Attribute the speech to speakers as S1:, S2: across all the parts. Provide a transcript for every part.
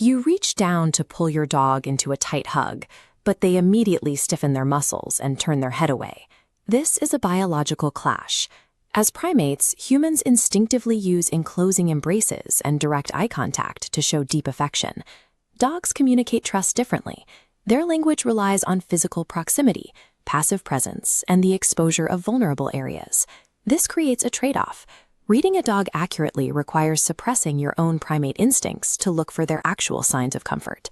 S1: You reach down to pull your dog into a tight hug, but they immediately stiffen their muscles and turn their head away. This is a biological clash. As primates, humans instinctively use enclosing embraces and direct eye contact to show deep affection. Dogs communicate trust differently. Their language relies on physical proximity, passive presence, and the exposure of vulnerable areas. This creates a trade-off. Reading a dog accurately requires suppressing your own primate instincts to look for their actual signs of comfort.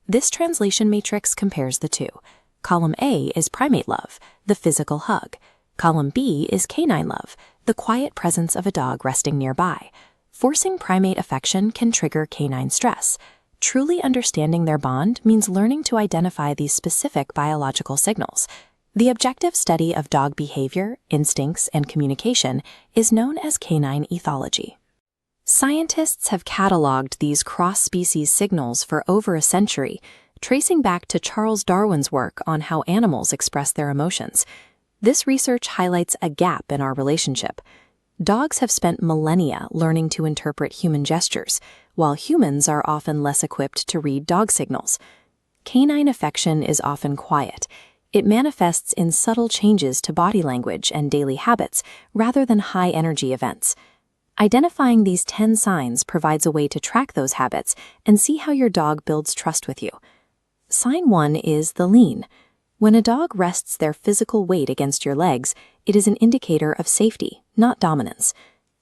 S1: This translation matrix compares the two. Column A is primate love, the physical hug. Column B is canine love, the quiet presence of a dog resting nearby. Forcing primate affection can trigger canine stress. Truly understanding their bond means learning to identify these specific biological signals. The objective study of dog behavior, instincts, and communication is known as canine ethology. Scientists have cataloged these cross-species signals for over a century, tracing back to Charles Darwin's work on how animals express their emotions. This research highlights a gap in our relationship. Dogs have spent millennia learning to interpret human gestures, while humans are often less equipped to read dog signals. Canine affection is often quiet. It manifests in subtle changes to body language and daily habits rather than high-energy events. Identifying these 10 signs provides a way to track those habits and see how your dog builds trust with you. Sign 1 is the lean. When a dog rests their physical weight against your legs, it is an indicator of safety, not dominance.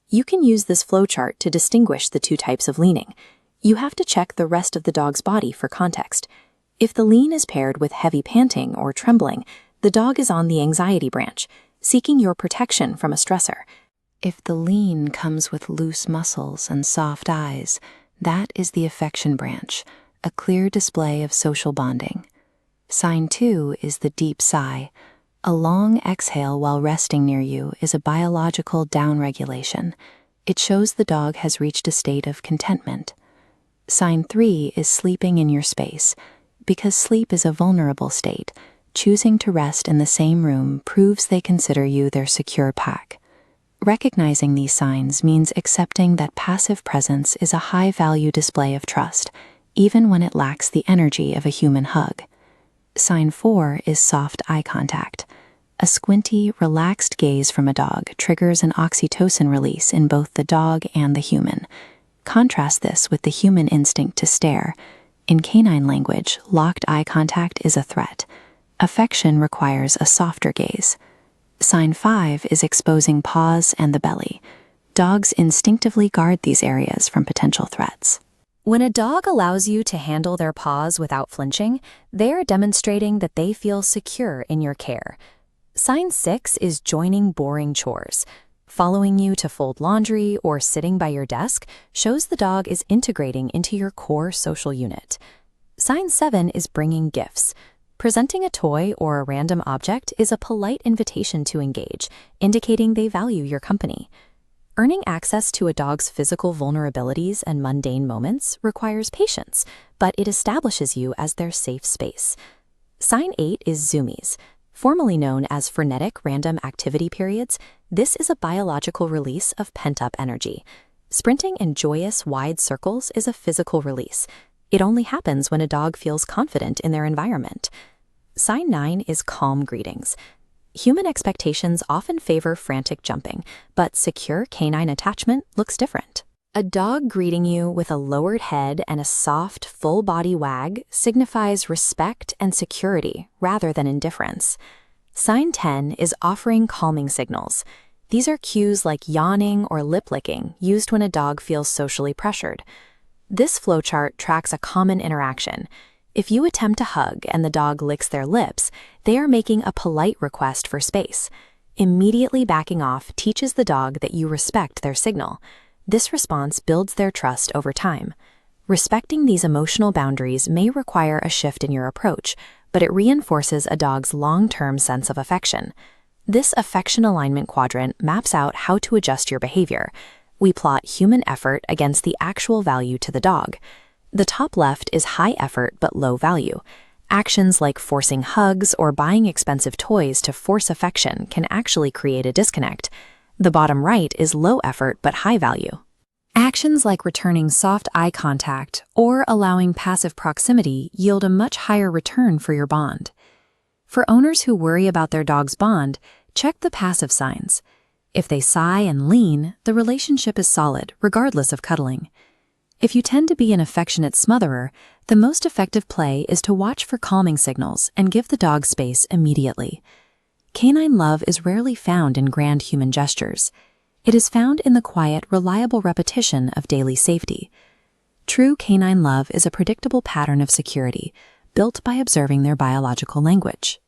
S1: You can use this flowchart to distinguish the two types of leaning. You have to check the rest of the dog's body for context. If the lean is paired with heavy panting or trembling, the dog is on the anxiety branch, seeking your protection from a stressor. If the lean comes with loose muscles and soft eyes, that is the affection branch, a clear display of social bonding. Sign 2 is the deep sigh. A long exhale while resting near you is a biological downregulation. It shows the dog has reached a state of contentment. Sign 3 is sleeping in your space. Because sleep is a vulnerable state, choosing to rest in the same room proves they consider you their secure pack. Recognizing these signs means accepting that passive presence is a high-value display of trust, even when it lacks the energy of a human hug. Sign 4 is soft eye contact. A squinty, relaxed gaze from a dog triggers an oxytocin release in both the dog and the human. Contrast this with the human instinct to stare. In canine language, locked eye contact is a threat. Affection requires a softer gaze. Sign 5 is exposing paws and the belly. Dogs instinctively guard these areas from potential threats. When a dog allows you to handle their paws without flinching, they are demonstrating that they feel secure in your care. Sign 6 is joining boring chores. Following you to fold laundry or sitting by your desk shows the dog is integrating into your core social unit. Sign 7 is bringing gifts. Presenting a toy or a random object is a polite invitation to engage, indicating they value your company. Earning access to a dog's physical vulnerabilities and mundane moments requires patience, but it establishes you as their safe space. Sign 8 is zoomies. Formerly known as frenetic random activity periods, this is a biological release of pent-up energy. Sprinting in joyous, wide circles is a physical release. It only happens when a dog feels confident in their environment. Sign 9 is calm greetings. Human expectations often favor frantic jumping, but secure canine attachment looks different. A dog greeting you with a lowered head and a soft, full-body wag signifies respect and security rather than indifference. Sign 10 is offering calming signals. These are cues like yawning or lip licking used when a dog feels socially pressured. This flowchart tracks a common interaction. If you attempt a hug and the dog licks their lips, they are making a polite request for space. Immediately backing off teaches the dog that you respect their signal. This response builds their trust over time. Respecting these emotional boundaries may require a shift in your approach, but it reinforces a dog's long-term sense of affection. This affection alignment quadrant maps out how to adjust your behavior. We plot human effort against the actual value to the dog. The top left is high effort but low value. Actions like forcing hugs or buying expensive toys to force affection can actually create a disconnect. The bottom right is low effort but high value. Actions like returning soft eye contact or allowing passive proximity yield a much higher return for your bond. For owners who worry about their dog's bond, check the passive signs. If they sigh and lean, the relationship is solid, regardless of cuddling. If you tend to be an affectionate smotherer, the most effective play is to watch for calming signals and give the dog space immediately. Canine love is rarely found in grand human gestures. It is found in the quiet, reliable repetition of daily safety. True canine love is a predictable pattern of security, built by observing their biological language.